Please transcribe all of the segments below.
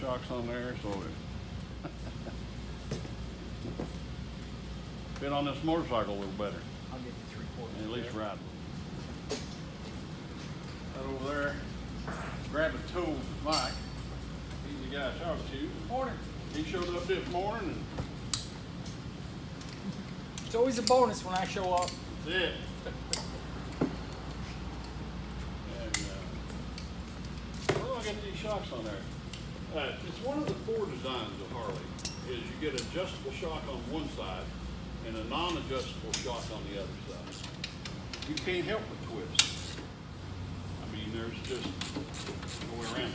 shocks on there, so it fit on this motorcycle a little better. I'll give you 3/4. And at least ride. Right over there, grabbing tools with Mike. He's the guy I talked to. Morning. He showed up this morning and It's always a bonus when I show up. that's it. And where do I get these shocks on there? It's one of the four designs of Harley. Is you get an adjustable shock on one side and a non-adjustable shock on the other side. You can't help but twist. I mean, there's just no way around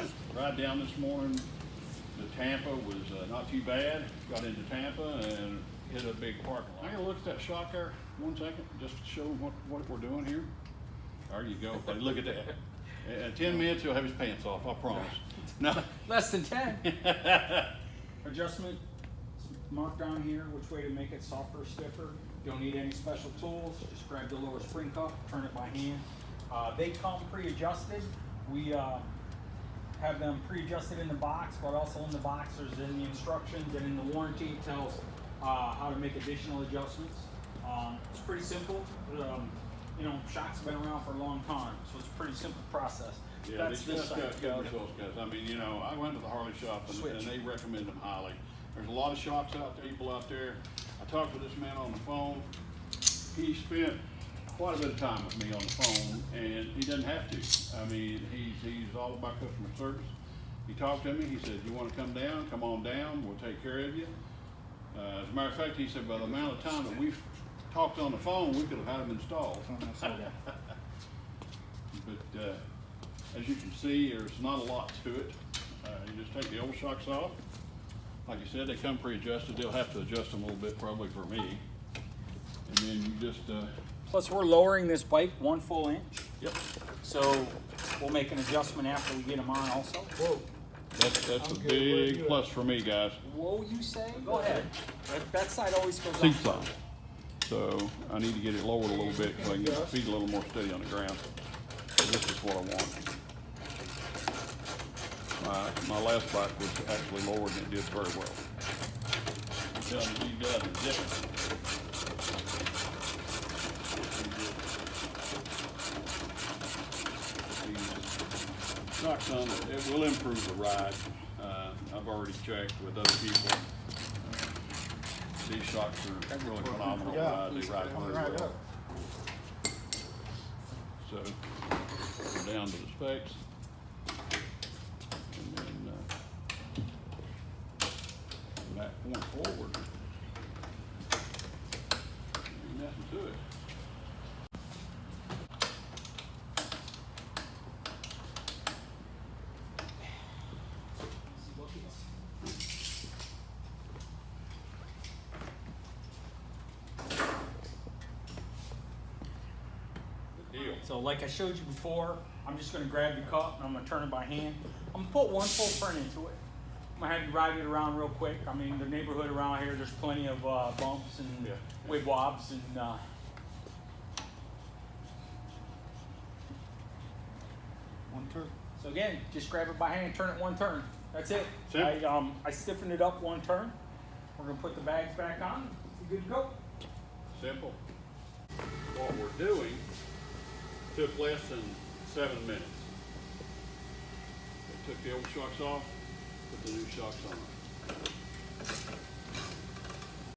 it. Ride down this morning to Tampa was not too bad. Got into Tampa and hit a big parking lot. I'm gonna look at that shock there 1 second, just to show what we're doing here. There you go. But look at that. In 10 minutes, he'll have his pants off. I promise. No. Less than 10. Adjustment marked down here, which way to make it softer or stiffer. Don't need any special tools. Just grab the lower spring cup, turn it by hand. They come pre-adjusted. We have them pre-adjusted in the box, but also in the box there's in the instructions and in the warranty it tells how to make additional adjustments. It's pretty simple. You know, shocks have been around for a long time, so it's a pretty simple process. Yeah, That's they this just side. got good results, guys. I mean, you know, I went to the Harley shop and they recommend them highly. There's a lot of shops out there, people out there. I talked to this man on the phone. He spent quite a bit of time with me on the phone, and he doesn't have to. I mean, he's all about customer service. He talked to me. He said, "You want to come down? Come on down. We'll take care of you." As a matter of fact, he said, by the amount of time that we've talked on the phone, we could have had them installed. But as you can see, there's not a lot to it. You just take the old shocks off. Like I said, they come pre-adjusted. They'll have to adjust them a little bit probably for me. And then you just, Plus, we're lowering this bike 1 full inch, yep, so we'll make an adjustment after we get them on also. Whoa. that's a big plus for me, guys. Whoa, you say? Go ahead. That side always goes Seat up. side. So I need to get it lowered a little bit so I can get my feet a little more steady on the ground. So this is what I want. My last bike was actually lowered and it did very well. I'm telling you, these guys are different. These shocks on it will improve the ride. I've already checked with other people. These shocks are really phenomenal to ride. They ride very well. So we're down to the specs. And then from that point forward, ain't nothing to it. Good deal. So like I showed you before, I'm just gonna grab your cup and I'm gonna turn it by hand. I'm gonna put 1 full turn into it. I'm gonna have you ride it around real quick. I mean, the neighborhood around here, there's plenty of bumps and wibwobs and One turn. so again, just grab it by hand, turn it 1 turn. That's it. Simple. I stiffened it up 1 turn. We're gonna put the bags back on. You're good to go. Simple. What we're doing took less than 7 minutes. They took the old shocks off, put the new shocks on.